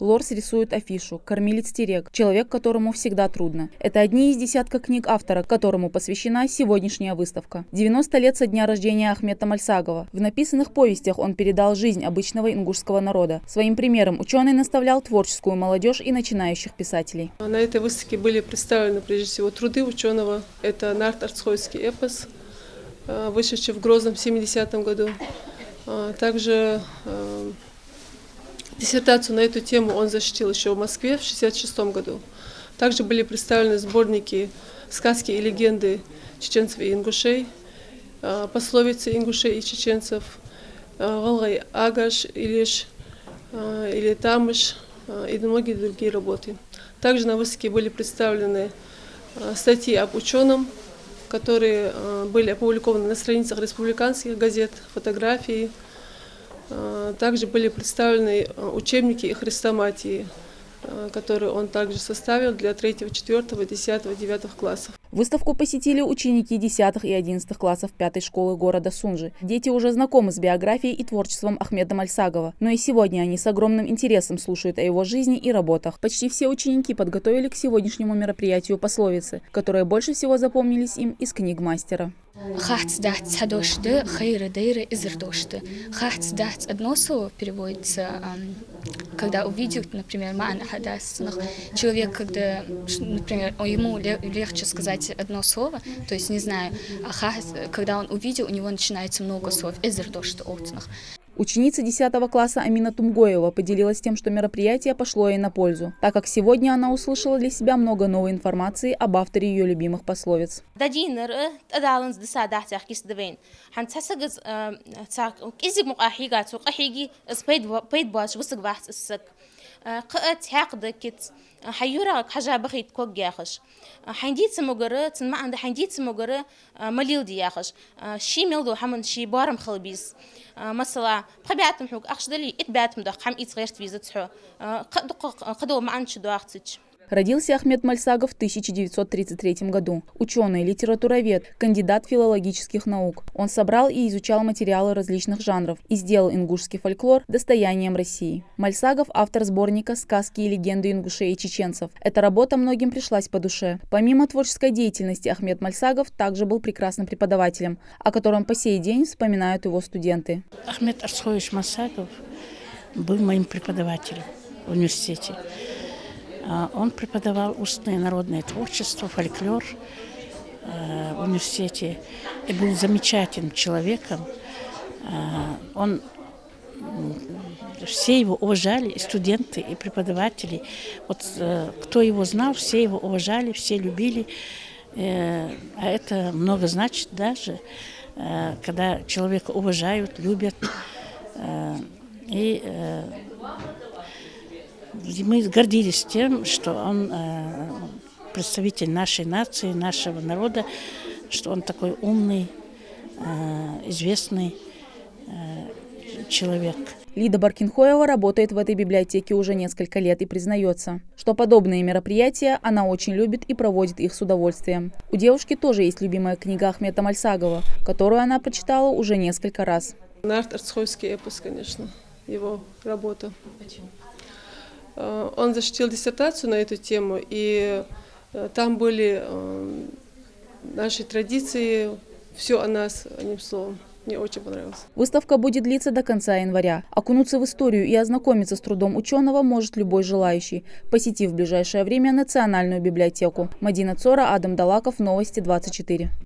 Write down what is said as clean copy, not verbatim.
Лорс рисует афишу «Кормилец Терек. Человек, которому всегда трудно». Это одни из десятка книг автора, которому посвящена сегодняшняя выставка. 90 лет со дня рождения Ахмета Мальсагова. В написанных повестях он передал жизнь обычного ингушского народа. Своим примером ученый наставлял творческую молодежь и начинающих писателей. На этой выставке были представлены прежде всего труды ученого. Это Нарт-Артсхойский эпос, вышедший в Грозном в 70-м году. Также диссертацию на эту тему он защитил еще в Москве в 1966 году. Также были представлены сборники «Сказки и легенды чеченцев и ингушей», пословицы ингушей и чеченцев, «Голгай Агаш», «Илиш», или «Тамыш» и многие другие работы. Также на выставке были представлены статьи об ученом, которые были опубликованы на страницах республиканских газет, фотографии. Также были представлены учебники и хрестоматии, которые он также составил для 3, 4, 10, 9 классов. Выставку посетили ученики 10 и 11 классов 5-й школы города Сунжи. Дети уже знакомы с биографией и творчеством Ахмета Мальсагова, но и сегодня они с огромным интересом слушают о его жизни и работах. Почти все ученики подготовили к сегодняшнему мероприятию пословицы, которые больше всего запомнились им из книг мастера. Одно слово переводится, когда увидит, например, человек, когда, например, ему легче сказать одно слово, то есть не знаю, когда он увидел, у него начинается много слов. Ученица 10 класса Амина Тумгоева поделилась тем, что мероприятие пошло ей на пользу, так как сегодня она услышала для себя много новой информации об авторе ее любимых пословиц. حيورك حاجة بخيت كوج ياخش حنديت سموجرة تنما عند حنديت سموجرة مليل دي ياخش شي ملدو حمن شي بارم خلبيس مثلا بخبيعتم حوك أخش دلي إتبعتم دق حم إتغيرت فيزا تحو قدو ما عندش دوختش. Родился Ахмет Мальсагов в 1933 году. Ученый, литературовед, кандидат филологических наук. Он собрал и изучал материалы различных жанров и сделал ингушский фольклор достоянием России. Мальсагов – автор сборника «Сказки и легенды ингушей и чеченцев». Эта работа многим пришлась по душе. Помимо творческой деятельности, Ахмет Мальсагов также был прекрасным преподавателем, о котором по сей день вспоминают его студенты. Ахмет Арсхойевич Мальсагов был моим преподавателем в университете. Он преподавал устное народное творчество, фольклор в университете и был замечательным человеком. Все его уважали, и студенты, и преподаватели. Вот, кто его знал, все его уважали, все любили. А это много значит даже, когда человека уважают, любят. И мы гордились тем, что он представитель нашей нации, нашего народа, что он такой умный, известный человек. Лида Баркинхоева работает в этой библиотеке уже несколько лет и признается, что подобные мероприятия она очень любит и проводит их с удовольствием. У девушки тоже есть любимая книга Ахмета Мальсагова, которую она прочитала уже несколько раз. Нарт-Артсхойский эпос, конечно, его работа. Почему? Он защитил диссертацию на эту тему, и там были наши традиции, все о нас, одним словом. Мне очень понравилось. Выставка будет длиться до конца января. Окунуться в историю и ознакомиться с трудом ученого может любой желающий, посетив в ближайшее время Национальную библиотеку. Мадина Цора, Адам Далаков, Новости 24.